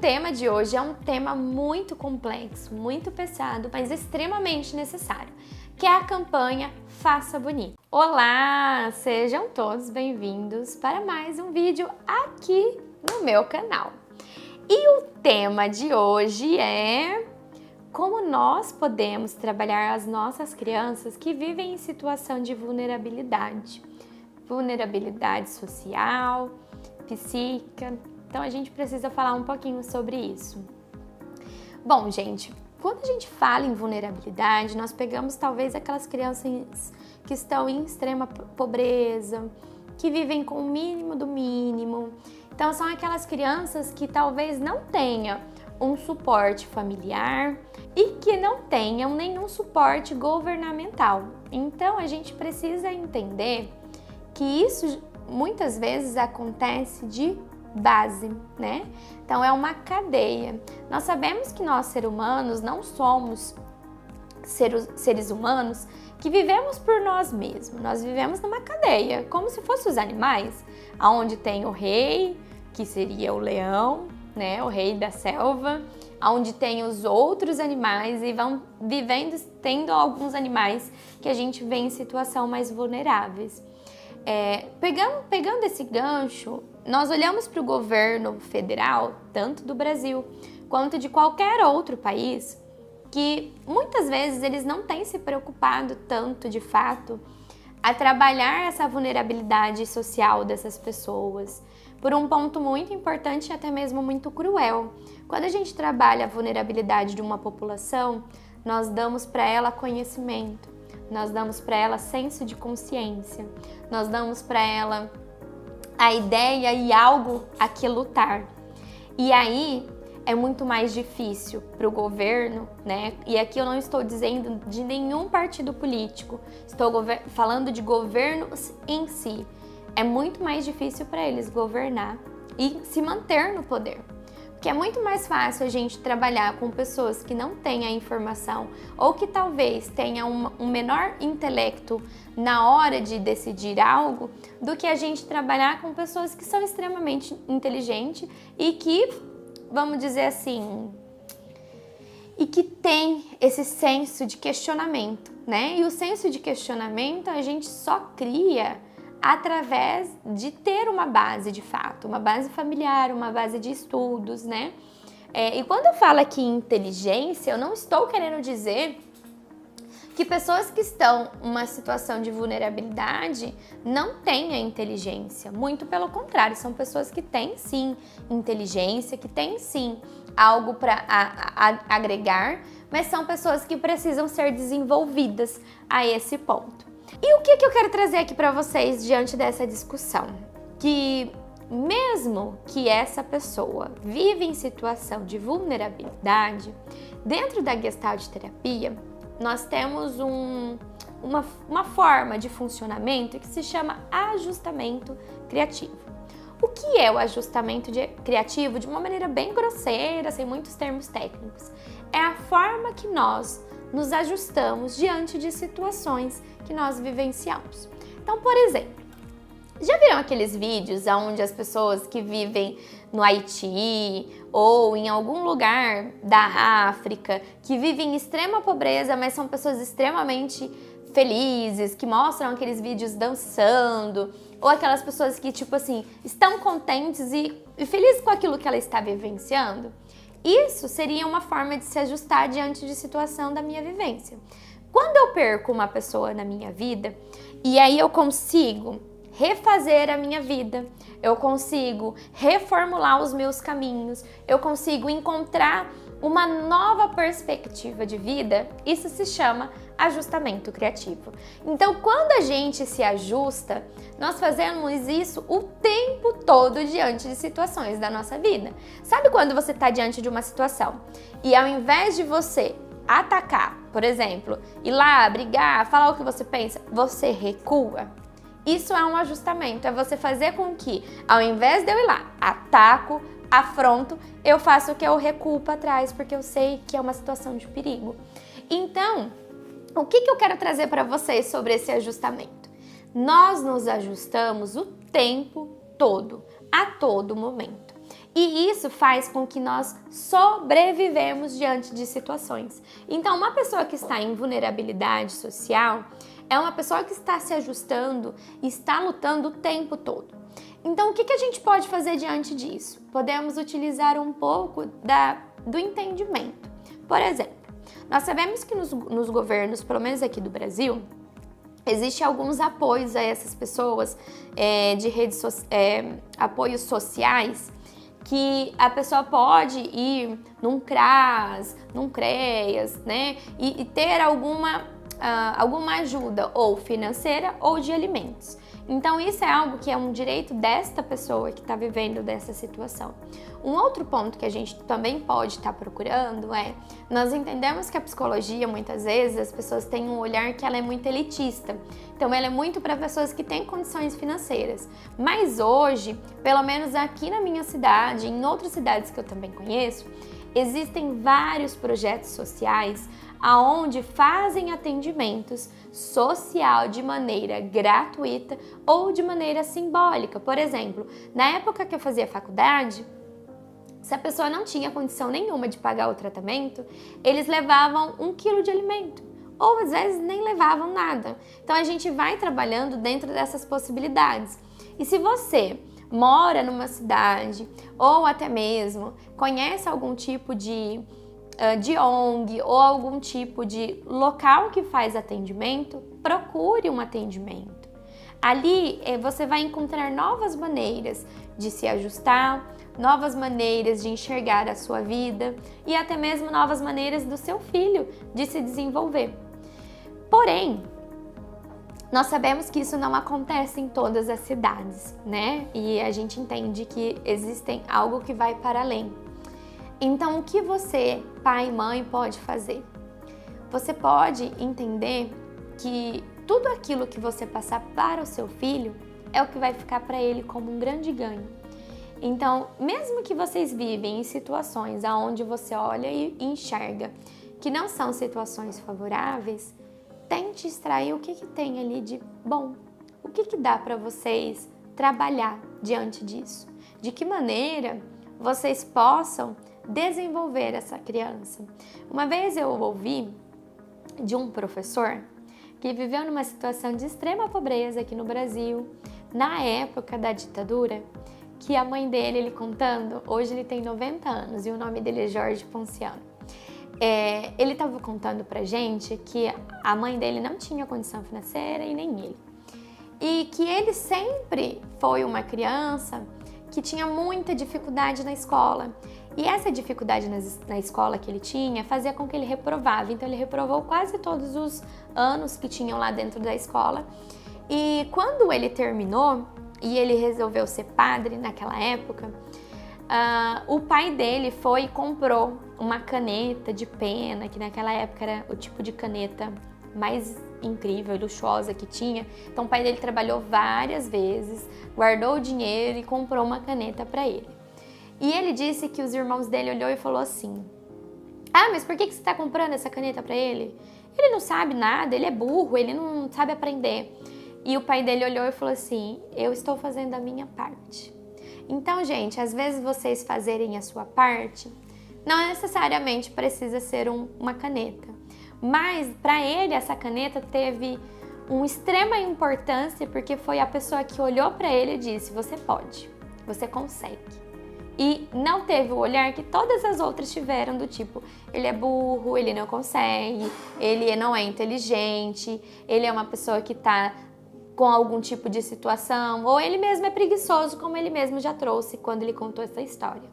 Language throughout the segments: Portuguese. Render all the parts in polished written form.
tema de hoje é um tema muito complexo, muito pesado, mas extremamente necessário, que é a campanha Faça Bonito. Olá, sejam todos bem-vindos para mais um vídeo aqui no meu canal. E o tema de hoje é como nós podemos trabalhar as nossas crianças que vivem em situação de vulnerabilidade social, psíquica. Então a gente precisa falar um pouquinho sobre isso. Bom, gente, quando a gente fala em vulnerabilidade, nós pegamos talvez aquelas crianças que estão em extrema pobreza, que vivem com o mínimo do mínimo. Então são aquelas crianças que talvez não tenham um suporte familiar e que não tenham nenhum suporte governamental. Então a gente precisa entender que isso muitas vezes acontece de base, né? Então é uma cadeia. Nós sabemos que nós, seres humanos, não somos seres humanos que vivemos por nós mesmos. Nós vivemos numa cadeia, como se fossem os animais, onde tem o rei, que seria o leão, né? O rei da selva, onde tem os outros animais e vão vivendo, tendo alguns animais que a gente vê em situação mais vulneráveis. Pegando esse gancho, nós olhamos para o governo federal, tanto do Brasil quanto de qualquer outro país, que muitas vezes eles não têm se preocupado tanto, de fato, a trabalhar essa vulnerabilidade social dessas pessoas, por um ponto muito importante e até mesmo muito cruel. Quando a gente trabalha a vulnerabilidade de uma população, nós damos para ela conhecimento, nós damos para ela senso de consciência, nós damos para ela a ideia e algo a que lutar. E aí é muito mais difícil para o governo, né? E aqui eu não estou dizendo de nenhum partido político, estou falando de governos em si. É muito mais difícil para eles governar e se manter no poder. Porque é muito mais fácil a gente trabalhar com pessoas que não têm a informação ou que talvez tenham um menor intelecto na hora de decidir algo, do que a gente trabalhar com pessoas que são extremamente inteligentes e que, vamos dizer assim, e que tem esse senso de questionamento, né? E o senso de questionamento a gente só cria através de ter uma base de fato, uma base familiar, uma base de estudos, né? E quando eu falo aqui em inteligência, eu não estou querendo dizer que pessoas que estão em uma situação de vulnerabilidade não têm a inteligência. Muito pelo contrário, são pessoas que têm sim inteligência, que têm sim algo para agregar, mas são pessoas que precisam ser desenvolvidas a esse ponto. E o que eu quero trazer aqui para vocês diante dessa discussão? Que mesmo que essa pessoa vive em situação de vulnerabilidade, dentro da Gestalt terapia, nós temos uma forma de funcionamento que se chama ajustamento criativo. O que é o ajustamento criativo? De uma maneira bem grosseira, sem muitos termos técnicos, é a forma que nós nos ajustamos diante de situações que nós vivenciamos. Então, por exemplo, já viram aqueles vídeos onde as pessoas que vivem no Haiti ou em algum lugar da África, que vivem em extrema pobreza, mas são pessoas extremamente felizes, que mostram aqueles vídeos dançando, ou aquelas pessoas que, tipo assim, estão contentes e felizes com aquilo que ela está vivenciando? Isso seria uma forma de se ajustar diante de situação da minha vivência. Quando eu perco uma pessoa na minha vida, e aí eu consigo refazer a minha vida, eu consigo reformular os meus caminhos, eu consigo encontrar uma nova perspectiva de vida, isso se chama ajustamento criativo. Então, quando a gente se ajusta, nós fazemos isso o tempo todo diante de situações da nossa vida. Sabe quando você está diante de uma situação e ao invés de você atacar, por exemplo, ir lá, brigar, falar o que você pensa, você recua? Isso é um ajustamento, é você fazer com que, ao invés de eu ir lá, ataco, afronto, eu faço o que eu recuo para trás, porque eu sei que é uma situação de perigo. Então, o que eu quero trazer para vocês sobre esse ajustamento? Nós nos ajustamos o tempo todo, a todo momento. E isso faz com que nós sobrevivemos diante de situações. Então, uma pessoa que está em vulnerabilidade social é uma pessoa que está se ajustando e está lutando o tempo todo. Então, o que a gente pode fazer diante disso? Podemos utilizar um pouco do entendimento. Por exemplo, nós sabemos que nos governos, pelo menos aqui do Brasil, existem alguns apoios a essas pessoas, apoios sociais, que a pessoa pode ir num CRAS, num CREAS, né? E ter alguma ajuda, ou financeira ou de alimentos. Então isso é algo que é um direito desta pessoa que está vivendo dessa situação. Um outro ponto que a gente também pode estar procurando nós entendemos que a psicologia, muitas vezes, as pessoas têm um olhar que ela é muito elitista. Então ela é muito para pessoas que têm condições financeiras. Mas hoje, pelo menos aqui na minha cidade, em outras cidades que eu também conheço, existem vários projetos sociais aonde fazem atendimentos social de maneira gratuita ou de maneira simbólica. Por exemplo, na época que eu fazia faculdade, se a pessoa não tinha condição nenhuma de pagar o tratamento, eles levavam 1 quilo de alimento, ou às vezes nem levavam nada. Então a gente vai trabalhando dentro dessas possibilidades. E se você mora numa cidade ou até mesmo conhece algum tipo de ONG ou algum tipo de local que faz atendimento, procure um atendimento. Ali você vai encontrar novas maneiras de se ajustar, novas maneiras de enxergar a sua vida e até mesmo novas maneiras do seu filho de se desenvolver. Porém, nós sabemos que isso não acontece em todas as cidades, né? E a gente entende que existem algo que vai para além. Então, o que você, pai e mãe, pode fazer? Você pode entender que tudo aquilo que você passar para o seu filho é o que vai ficar para ele como um grande ganho. Então, mesmo que vocês vivem em situações onde você olha e enxerga que não são situações favoráveis, tente extrair o que tem ali de bom. O que dá para vocês trabalhar diante disso? De que maneira vocês possam desenvolver essa criança? Uma vez eu ouvi de um professor que viveu numa situação de extrema pobreza aqui no Brasil, na época da ditadura, que a mãe dele, ele contando, hoje ele tem 90 anos e o nome dele é Jorge Ponciano. Ele estava contando pra gente que a mãe dele não tinha condição financeira e nem ele. E que ele sempre foi uma criança que tinha muita dificuldade na escola. E essa dificuldade na escola que ele tinha fazia com que ele reprovava. Então ele reprovou quase todos os anos que tinham lá dentro da escola. E quando ele terminou e ele resolveu ser padre naquela época, o pai dele foi e comprou uma caneta de pena, que naquela época era o tipo de caneta mais incrível e luxuosa que tinha. Então o pai dele trabalhou várias vezes, guardou o dinheiro e comprou uma caneta para ele. E ele disse que os irmãos dele olhou e falou assim: "Ah, mas por que você está comprando essa caneta para ele? Ele não sabe nada, ele é burro, ele não sabe aprender." E o pai dele olhou e falou assim: "Eu estou fazendo a minha parte." Então, gente, às vezes vocês fazerem a sua parte, não necessariamente precisa ser uma caneta. Mas para ele essa caneta teve uma extrema importância porque foi a pessoa que olhou para ele e disse: "Você pode, você consegue." E não teve o olhar que todas as outras tiveram, do tipo: ele é burro, ele não consegue, ele não é inteligente, ele é uma pessoa que está com algum tipo de situação, ou ele mesmo é preguiçoso, como ele mesmo já trouxe quando ele contou essa história.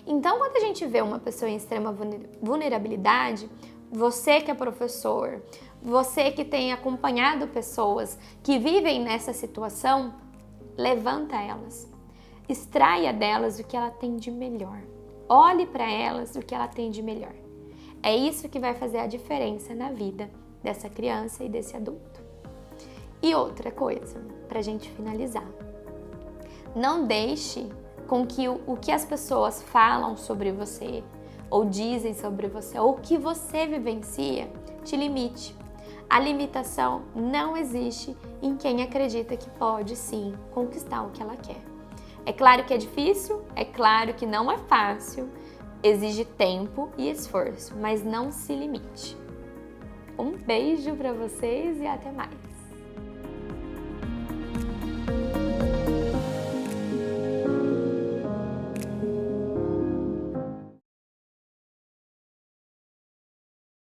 Então, quando a gente vê uma pessoa em extrema vulnerabilidade, você que é professor, você que tem acompanhado pessoas que vivem nessa situação, levanta elas. Extraia delas o que ela tem de melhor. Olhe para elas o que ela tem de melhor. É isso que vai fazer a diferença na vida dessa criança e desse adulto. E outra coisa, para a gente finalizar. Não deixe com que o que as pessoas falam sobre você, ou dizem sobre você, ou o que você vivencia, te limite. A limitação não existe em quem acredita que pode sim conquistar o que ela quer. É claro que é difícil, é claro que não é fácil, exige tempo e esforço, mas não se limite. Um beijo para vocês e até mais!